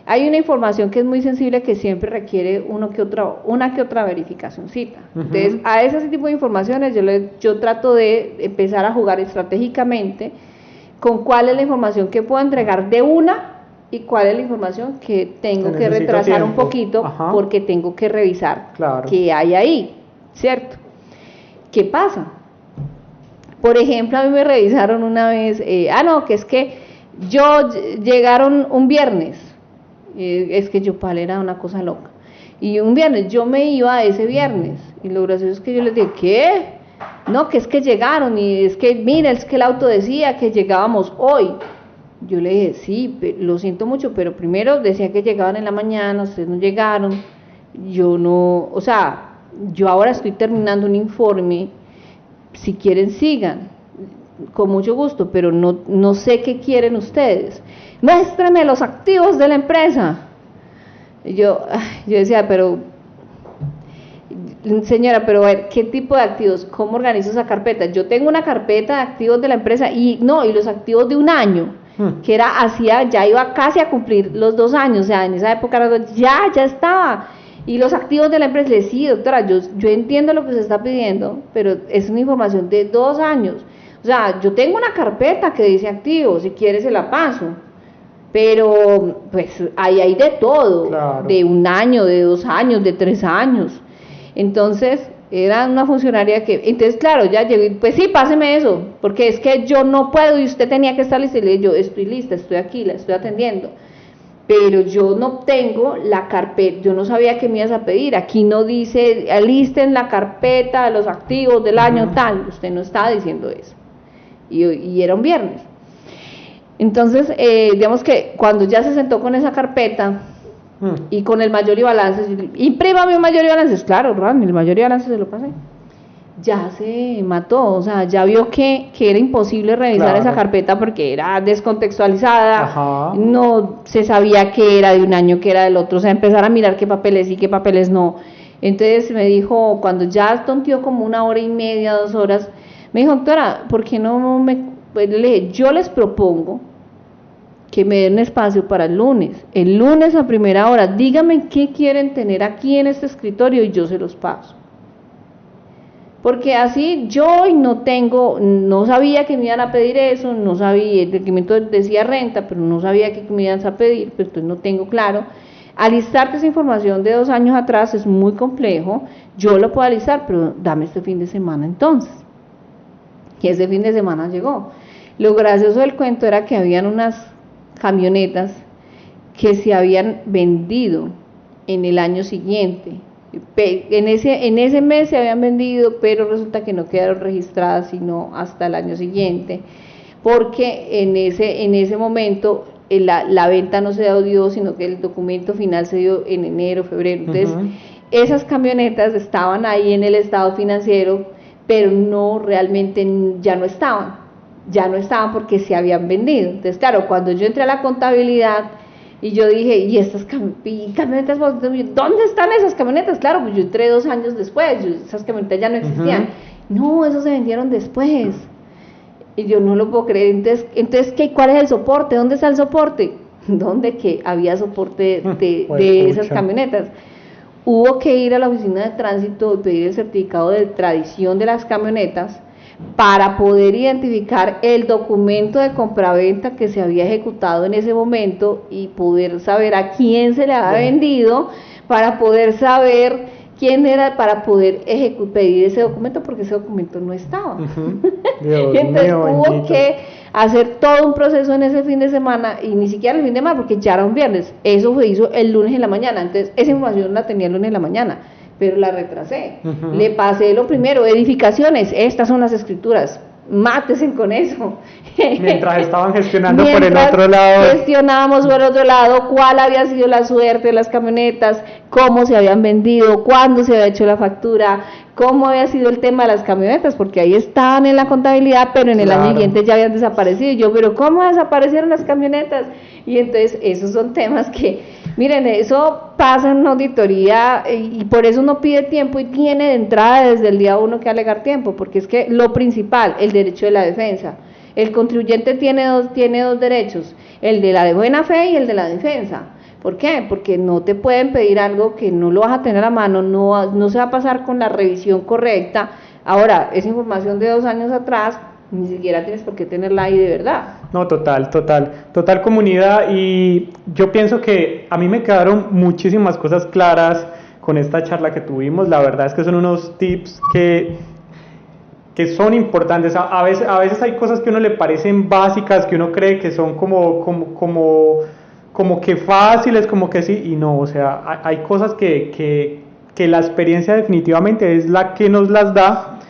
Hay una información que es muy sensible que siempre requiere una que otra verificacióncita. Entonces, a ese tipo de informaciones yo trato de empezar a jugar estratégicamente con cuál es la información que puedo entregar de una y cuál es la información que tengo que retrasar un poquito porque tengo que revisar qué hay ahí, ¿cierto? ¿Qué pasa? Por ejemplo, a mí me revisaron una vez, que es que llegaron un viernes, es que Yopal era una cosa loca, y un viernes, yo me iba ese viernes, y lo gracioso es que yo les dije, ¿qué? No, que es que llegaron, y es que, mira, es que el auto decía que llegábamos hoy. Yo le dije, sí, lo siento mucho, pero primero decía que llegaban en la mañana, ustedes no llegaron, yo ahora estoy terminando un informe, si quieren sigan, con mucho gusto, pero no sé qué quieren ustedes. Muéstrame los activos de la empresa. Yo decía, pero señora, pero a ver, ¿qué tipo de activos? ¿Cómo organizo esa carpeta? Yo tengo una carpeta de activos de la empresa y los activos de un año, que ya iba casi a cumplir los 2 años, o sea, en esa época ya estaba. Y los activos de la empresa, le sí, doctora, yo entiendo lo que se está pidiendo, pero es una información de 2 años. O sea, yo tengo una carpeta que dice activos, si quiere se la paso. Pero, pues, hay de todo, de 1 año, de 2 años, de 3 años. Entonces, era una funcionaria entonces, claro, ya llegué, pues sí, páseme eso, porque es que yo no puedo y usted tenía que estar lista. Y le dije, yo estoy lista, estoy aquí, la estoy atendiendo. Pero yo no tengo la carpeta, yo no sabía qué me ibas a pedir, aquí no dice, alisten la carpeta de los activos del año tal, usted no estaba diciendo eso, y era un viernes. Entonces, digamos que cuando ya se sentó con esa carpeta, y con el mayor y balance, imprímame un mayor y balance, claro, Ron, el mayor y balance se lo pasé. Ya se mató, o sea, ya vio que era imposible revisar esa carpeta porque era descontextualizada, no se sabía que era de un año, que era del otro, o sea, empezar a mirar qué papeles sí, qué papeles no. Entonces me dijo, cuando ya tonteó como 1 hora y media, 2 horas, me dijo, doctora, ¿por qué no pues le dije, yo les propongo que me den un espacio para el lunes a primera hora, díganme qué quieren tener aquí en este escritorio y yo se los paso. Porque así yo hoy no sabía que me iban a pedir eso, no sabía, el documento decía renta, pero no sabía que me iban a pedir, pues entonces no tengo claro. Alistarte esa información de 2 años atrás es muy complejo, yo lo puedo alistar, pero dame este fin de semana entonces. Y ese fin de semana llegó. Lo gracioso del cuento era que habían unas camionetas que se habían vendido en el año siguiente. En ese mes se habían vendido, pero resulta que no quedaron registradas sino hasta el año siguiente, porque en ese momento la venta no se dio, sino que el documento final se dio en enero, febrero. Entonces, esas camionetas estaban ahí en el estado financiero, pero no realmente ya no estaban porque se habían vendido. Entonces, claro, cuando yo entré a la contabilidad y yo dije, ¿y estas camionetas? ¿Dónde están esas camionetas? Claro, pues yo entré 2 años después, esas camionetas ya no existían. No, esos se vendieron después. Y yo no lo puedo creer. Entonces ¿cuál es el soporte? ¿Dónde está el soporte? ¿Dónde que había soporte de esas camionetas? Hubo que ir a la oficina de tránsito y pedir el certificado de tradición de las camionetas para poder identificar el documento de compraventa que se había ejecutado en ese momento y poder saber a quién se le había vendido, para poder saber quién era, para poder pedir ese documento, porque ese documento no estaba. Entonces hubo que hacer todo un proceso en ese fin de semana, y ni siquiera el fin de semana, porque ya era un viernes. Eso se hizo el lunes en la mañana. Entonces esa información la tenía el lunes en la mañana, pero la retrasé. Le pasé lo primero, edificaciones, estas son las escrituras, mátesen con eso. Mientras estaban gestionando por el otro lado. Gestionábamos por el otro lado cuál había sido la suerte de las camionetas, cómo se habían vendido, cuándo se había hecho la factura, cómo había sido el tema de las camionetas, porque ahí estaban en la contabilidad, pero en el año siguiente ya habían desaparecido. Y yo, pero ¿cómo desaparecieron las camionetas? Y entonces esos son temas que, miren, eso pasa en una auditoría y por eso uno pide tiempo y tiene de entrada desde el día 1 que alegar tiempo, porque es que lo principal, el derecho de la defensa. El contribuyente tiene dos derechos, el de la de buena fe y el de la defensa. ¿Por qué? Porque no te pueden pedir algo que no lo vas a tener a mano, no se va a pasar con la revisión correcta. Ahora, esa información de 2 años atrás, ni siquiera tienes por qué tenerla ahí de verdad. No, total comunidad, y yo pienso que a mí me quedaron muchísimas cosas claras con esta charla que tuvimos. La verdad es que son unos tips que son importantes. A veces hay cosas que a uno le parecen básicas, que uno cree que son como que fáciles, como que sí, y no, o sea, hay cosas que la experiencia definitivamente es la que nos las da,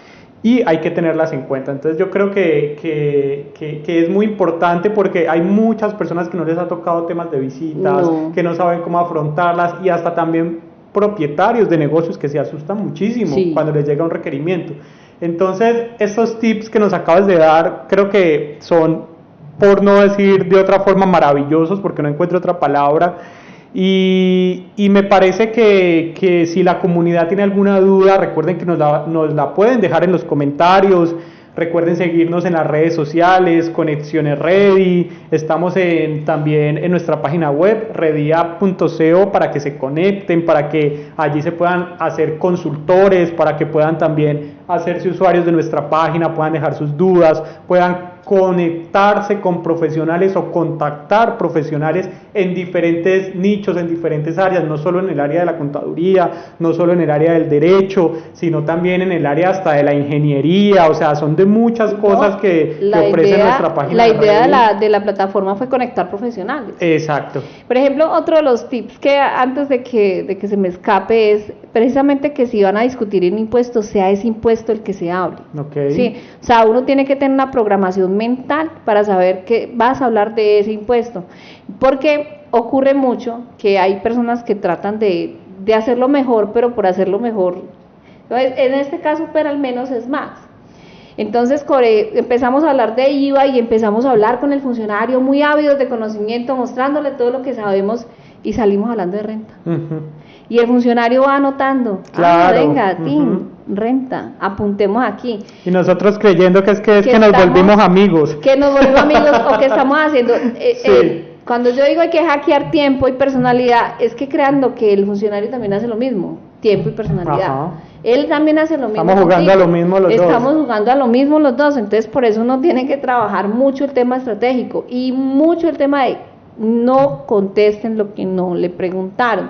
y hay que tenerlas en cuenta. Entonces yo creo que es muy importante, porque hay muchas personas que no les ha tocado temas de visitas, que no saben cómo afrontarlas, y hasta también propietarios de negocios que se asustan muchísimo cuando les llega un requerimiento. Entonces, estos tips que nos acabas de dar, creo que son, por no decir de otra forma, maravillosos, porque no encuentro otra palabra. Y me parece que si la comunidad tiene alguna duda, recuerden que nos la pueden dejar en los comentarios. Recuerden seguirnos en las redes sociales, Conexiones Ready. Estamos también en nuestra página web, redia.co, para que se conecten, para que allí se puedan hacer consultores, para que puedan también hacerse usuarios de nuestra página, puedan dejar sus dudas, puedan conectarse con profesionales o contactar profesionales en diferentes nichos, en diferentes áreas, no solo en el área de la contaduría, no solo en el área del derecho, sino también en el área hasta de la ingeniería. O sea, son de muchas cosas que ofrece nuestra página. La idea de la plataforma fue conectar profesionales. Exacto. Por ejemplo, otro de los tips que antes de que se me escape es precisamente que si van a discutir un impuesto, sea ese impuesto el que se hable. Okay. Sí, o sea, uno tiene que tener una programación mental para saber que vas a hablar de ese impuesto, porque ocurre mucho que hay personas que tratan de hacerlo mejor, pero por hacerlo mejor, en este caso, pero al menos es más. Entonces empezamos a hablar de IVA y empezamos a hablar con el funcionario muy ávidos de conocimiento, mostrándole todo lo que sabemos, y salimos hablando de renta. Y el funcionario va anotando, claro. Venga, renta, apuntemos aquí. Y nosotros creyendo que es que nos volvimos amigos. Que nos volvimos amigos o que estamos haciendo... cuando yo digo hay que hackear tiempo y personalidad, es que creando que el funcionario también hace lo mismo, tiempo y personalidad. Ajá. Él también hace lo mismo. Estamos jugando a lo mismo los dos. Estamos jugando a lo mismo los dos, entonces por eso uno tiene que trabajar mucho el tema estratégico y mucho el tema de no contesten lo que no le preguntaron.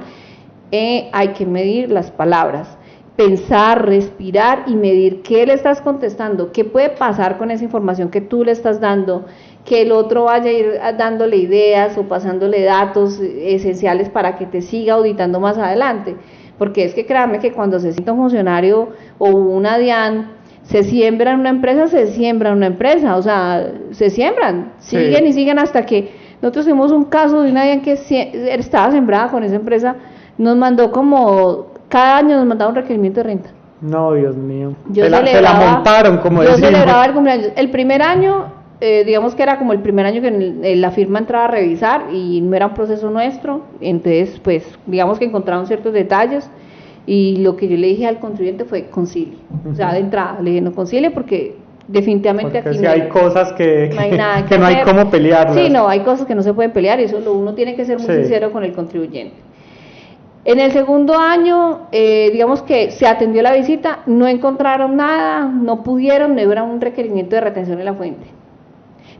Hay que medir las palabras, pensar, respirar y medir qué le estás contestando, qué puede pasar con esa información que tú le estás dando, que el otro vaya a ir dándole ideas o pasándole datos esenciales para que te siga auditando más adelante, porque es que créanme que cuando se sienta un funcionario o una DIAN, se siembra en una empresa, o sea, se siembran, siguen y siguen hasta que nosotros tuvimos un caso de una DIAN que estaba sembrada con esa empresa, nos mandó cada año nos mandaba un requerimiento de renta. No, Dios mío, se la montaron, como decimos. Yo celebraba el cumpleaños, el primer año, digamos que era como el primer año que la firma entraba a revisar y no era un proceso nuestro, entonces pues digamos que encontraron ciertos detalles y lo que yo le dije al contribuyente fue concilie, o sea de entrada le dije no concilie porque definitivamente porque aquí si hay cosas que no hay cómo pelearlas. Sí, no, hay cosas que no se pueden pelear y eso uno tiene que ser muy sincero con el contribuyente. En el segundo año, digamos que se atendió la visita, no encontraron nada, no pudieron, no era un requerimiento de retención en la fuente,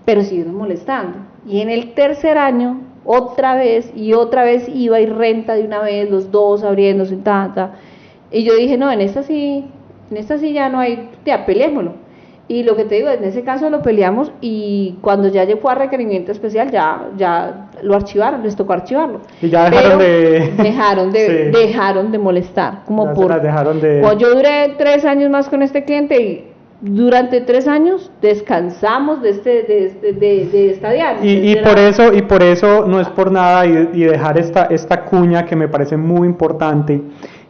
pero siguieron molestando. Y en el tercer año, otra vez iba y renta de una vez, los dos abriéndose, y yo dije, no, en esta sí ya no hay, ya peleémoslo. Y lo que te digo, en ese caso lo peleamos y cuando ya fue a requerimiento especial ya lo archivaron, les tocó archivarlo. Y ya dejaron dejaron de molestar, como dejaron de... Cuando yo duré 3 años más con este cliente y durante 3 años descansamos de esta DIAN. Y por eso no es por nada y dejar esta cuña que me parece muy importante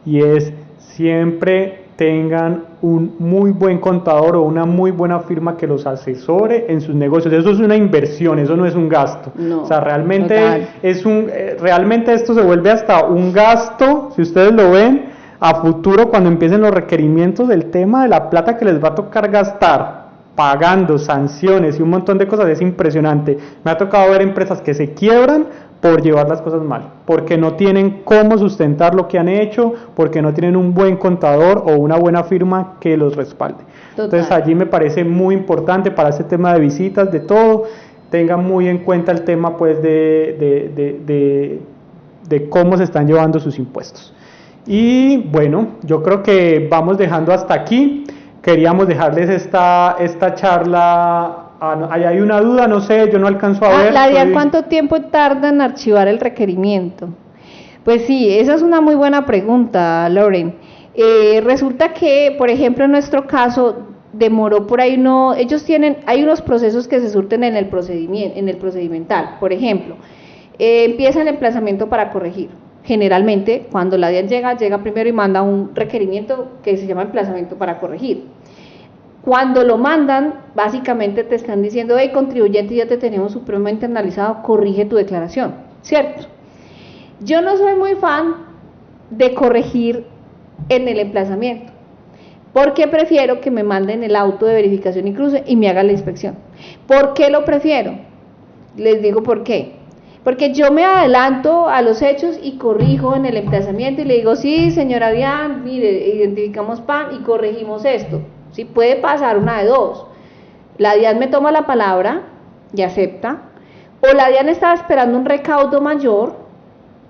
y es siempre tengan un muy buen contador o una muy buena firma que los asesore en sus negocios. Eso es una inversión, eso no es un gasto. No, o sea, realmente realmente esto se vuelve hasta un gasto, si ustedes lo ven, a futuro cuando empiecen los requerimientos del tema de la plata que les va a tocar gastar, pagando sanciones y un montón de cosas, es impresionante. Me ha tocado ver empresas que se quiebran por llevar las cosas mal, porque no tienen cómo sustentar lo que han hecho, porque no tienen un buen contador o una buena firma que los respalde. Total. Entonces allí me parece muy importante para este tema de visitas, de todo, tengan muy en cuenta el tema pues de cómo se están llevando sus impuestos. Y bueno, yo creo que vamos dejando hasta aquí. Queríamos dejarles esta charla. Ahí hay una duda, no sé, yo no alcanzo a ver. La DIAN, ¿cuánto tiempo tarda en archivar el requerimiento? Pues sí, esa es una muy buena pregunta, Lauren. Resulta que, por ejemplo, en nuestro caso, demoró por ahí hay unos procesos que se surten en el procedimental. Por ejemplo, empieza el emplazamiento para corregir. Generalmente, cuando la DIAN llega primero y manda un requerimiento que se llama emplazamiento para corregir. Cuando lo mandan, básicamente te están diciendo, hey, contribuyente, ya te tenemos supremamente analizado, corrige tu declaración, ¿cierto? Yo no soy muy fan de corregir en el emplazamiento, porque prefiero que me manden el auto de verificación y cruce y me hagan la inspección. ¿Por qué lo prefiero? Les digo por qué. Porque yo me adelanto a los hechos y corrijo en el emplazamiento y le digo, sí, señora DIAN, mire, identificamos PAN y corregimos esto. Sí, puede pasar una de dos. La DIAN me toma la palabra y acepta, o la DIAN estaba esperando un recaudo mayor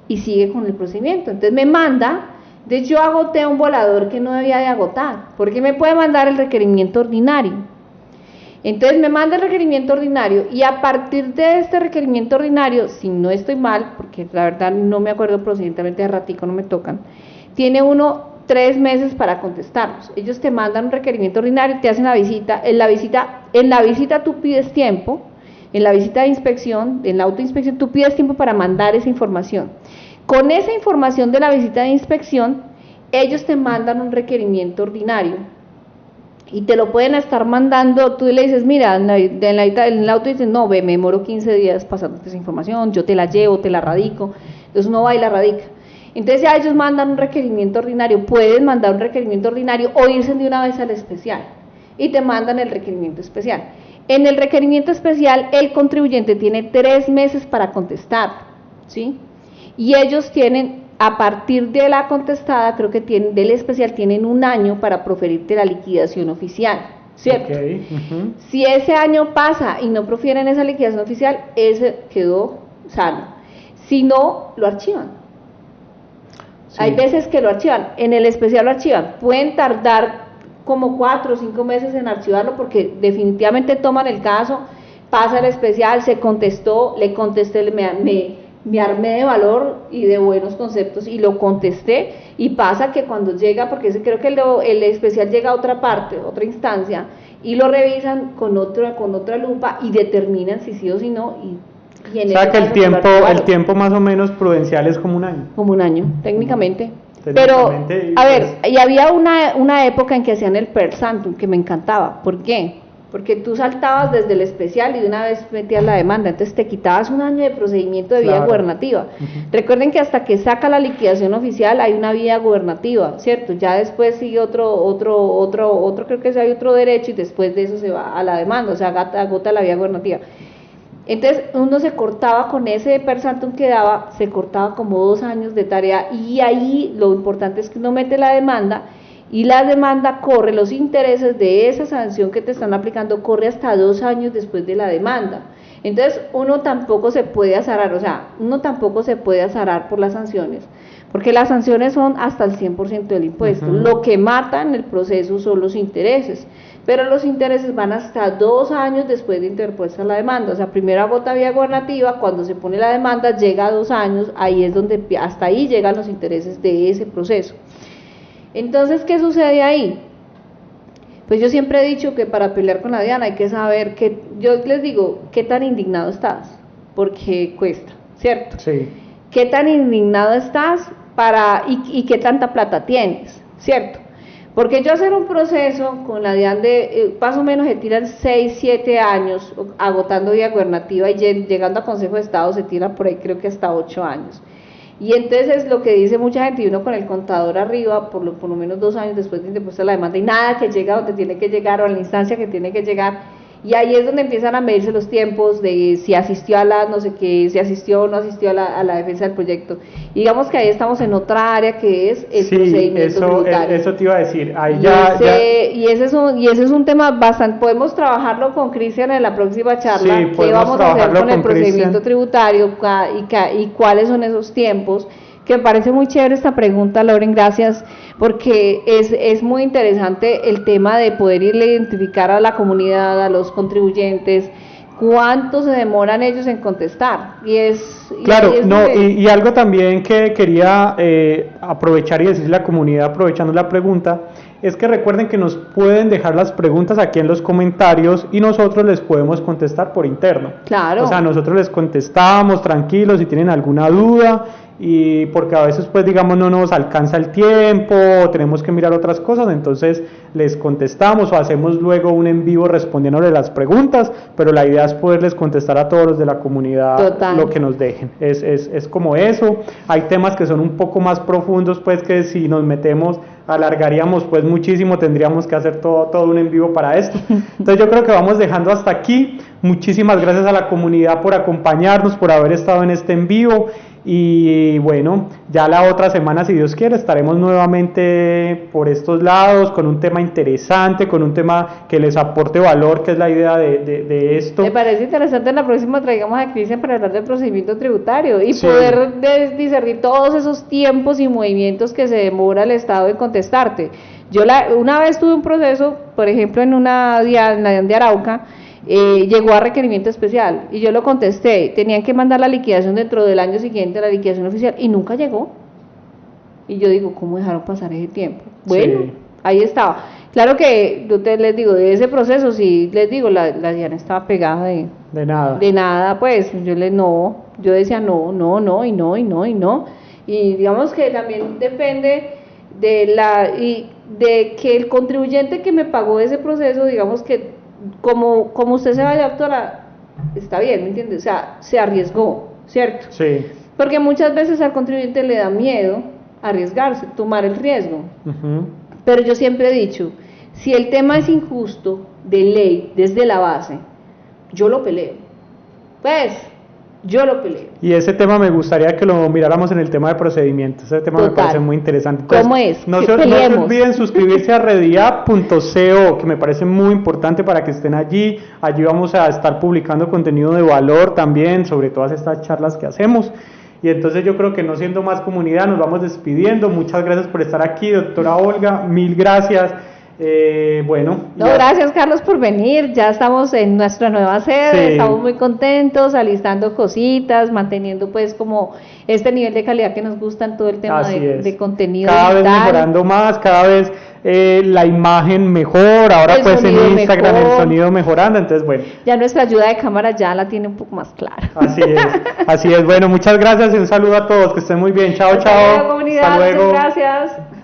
y sigue con el procedimiento. Entonces me manda, entonces yo agoté un volador que no debía de agotar, porque me puede mandar el requerimiento ordinario. Entonces me manda el requerimiento ordinario y a partir de este requerimiento ordinario, si no estoy mal, porque la verdad no me acuerdo procedimentalmente, de ratico no me tocan, tiene uno 3 meses para contestarlos. Ellos te mandan un requerimiento ordinario, te hacen la visita. En la visita tú pides tiempo, en la visita de inspección, en la autoinspección, tú pides tiempo para mandar esa información. Con esa información de la visita de inspección, ellos te mandan un requerimiento ordinario y te lo pueden estar mandando. Tú le dices, mira, en el auto dices, no, me demoro 15 días pasándote esa información, yo te la llevo, te la radico. Entonces uno va y la radica. Entonces ya ellos mandan un requerimiento ordinario, pueden mandar un requerimiento ordinario o irse de una vez al especial y te mandan el requerimiento especial. En el requerimiento especial el contribuyente tiene 3 meses para contestar, ¿sí? Y ellos tienen, a partir de la contestada, creo que tienen, del especial tienen 1 año para proferirte la liquidación oficial, ¿cierto? Okay. Si ese año pasa y no profieren esa liquidación oficial, ese quedó sano. Si no, lo archivan. Sí. Hay veces que lo archivan, en el especial lo archivan, pueden tardar como 4 o 5 meses en archivarlo porque definitivamente toman el caso, pasa el especial, se contestó, le contesté, me armé de valor y de buenos conceptos y lo contesté, y pasa que cuando llega, porque creo que el especial llega a otra parte, otra instancia, y lo revisan con otra lupa y determinan si sí o si no, y en o sea que el tiempo más o menos prudencial es como 1 año. Como 1 año, técnicamente. Pero, a ver, y había una época en que hacían el per santum, que me encantaba. ¿Por qué? Porque tú saltabas desde el especial y de una vez metías la demanda, entonces te quitabas 1 año de procedimiento de vía gubernativa. Recuerden que hasta que saca la liquidación oficial hay una vía gubernativa, ¿cierto? Ya después sigue otro, creo que hay otro derecho, y después de eso se va a la demanda, o sea, agota la vía gubernativa. Entonces uno se cortaba con ese per santum que daba, se cortaba como 2 años de tarea, y ahí lo importante es que uno mete la demanda, y la demanda corre, los intereses de esa sanción que te están aplicando corre hasta 2 años después de la demanda. Entonces uno tampoco se puede azarar, por las sanciones, porque las sanciones son hasta el 100% del impuesto. Lo que mata en el proceso son los intereses, pero los intereses van hasta 2 años después de interpuesta la demanda. O sea, primero agota vía gubernativa, cuando se pone la demanda llega a 2 años, ahí es donde, hasta ahí llegan los intereses de ese proceso. Entonces, ¿qué sucede ahí? Pues yo siempre he dicho que para pelear con la DIAN hay que saber que, yo les digo, ¿qué tan indignado estás? Porque cuesta, ¿cierto? Sí. ¿Qué tan indignado estás y qué tanta plata tienes? ¿Cierto? Porque yo hacer un proceso con la DIAN de, más o menos se tiran 6, 7 años agotando vía gubernativa, y llegando a Consejo de Estado se tiran por ahí creo que hasta 8 años. Y entonces es lo que dice mucha gente, y uno con el contador arriba, por lo menos 2 años después de interpuesta la demanda, y nada que llega donde tiene que llegar, o a la instancia que tiene que llegar, y ahí es donde empiezan a medirse los tiempos de si asistió a la no sé qué, si asistió o no asistió a la defensa del proyecto. Y digamos que ahí estamos en otra área que es el procedimiento tributario. Eso te iba a decir, ahí y ese es un tema bastante, podemos trabajarlo con Cristian en la próxima charla, sí, qué vamos a hacer con el procedimiento tributario y cuáles son esos tiempos, que me parece muy chévere esta pregunta, Loren, gracias, porque es muy interesante el tema de poder irle a identificar a la comunidad, a los contribuyentes, cuánto se demoran ellos en contestar. Y algo también que quería aprovechar y decirle a la comunidad, aprovechando la pregunta, es que recuerden que nos pueden dejar las preguntas aquí en los comentarios y nosotros les podemos contestar por interno. Claro. O sea, nosotros les contestamos tranquilos si tienen alguna duda, y porque a veces pues digamos no nos alcanza el tiempo, tenemos que mirar otras cosas, entonces les contestamos o hacemos luego un en vivo respondiéndole las preguntas, pero la idea es poderles contestar a todos los de la comunidad. Total. Lo que nos dejen, es como eso. Hay temas que son un poco más profundos, pues que si nos metemos alargaríamos pues muchísimo, tendríamos que hacer todo un en vivo para esto. Entonces yo creo que vamos dejando hasta aquí. Muchísimas gracias a la comunidad por acompañarnos, por haber estado en este en vivo, y bueno, ya la otra semana, si Dios quiere, estaremos nuevamente por estos lados con un tema interesante, con un tema que les aporte valor, que es la idea de esto. Me parece interesante, en la próxima traigamos a Cristian para hablar del procedimiento tributario y poder discernir todos esos tiempos y movimientos que se demora el Estado en contestarte. Yo una vez tuve un proceso, por ejemplo, en la DIAN de Arauca, llegó a requerimiento especial y yo lo contesté, tenían que mandar la liquidación dentro del año siguiente, la liquidación oficial, y nunca llegó. Y yo digo, ¿cómo dejaron pasar ese tiempo? Bueno, ahí estaba. Claro que yo les digo, de ese proceso, sí les digo, la DIAN estaba pegada de nada. De nada, pues yo decía no, y digamos que también depende de que el contribuyente que me pagó ese proceso, digamos que como usted se vaya a actuar, está bien, ¿me entiende? O sea, se arriesgó, ¿cierto? Sí. Porque muchas veces al contribuyente le da miedo arriesgarse, tomar el riesgo. Pero yo siempre he dicho, si el tema es injusto de ley desde la base, yo lo peleo. Pues, yo lo peleo. Y ese tema me gustaría que lo miráramos en el tema de procedimientos. Ese tema me parece muy interesante. Entonces, ¿cómo es? No se olviden suscribirse a redia.co, que me parece muy importante para que estén allí. Allí vamos a estar publicando contenido de valor también sobre todas estas charlas que hacemos. Y entonces yo creo que no siendo más comunidad, nos vamos despidiendo. Muchas gracias por estar aquí, doctora Olga. Mil gracias. Gracias Carlos por venir, ya estamos en nuestra nueva sede, estamos muy contentos, alistando cositas, manteniendo pues como este nivel de calidad que nos gusta en todo el tema de contenido cada digital. Vez mejorando más, cada vez la imagen mejor, ahora pues en Instagram mejor, el sonido mejorando, entonces bueno. Ya nuestra ayuda de cámara ya la tiene un poco más clara. Así es, bueno, muchas gracias y un saludo a todos, que estén muy bien, chao. Hasta luego, comunidad, muchas gracias.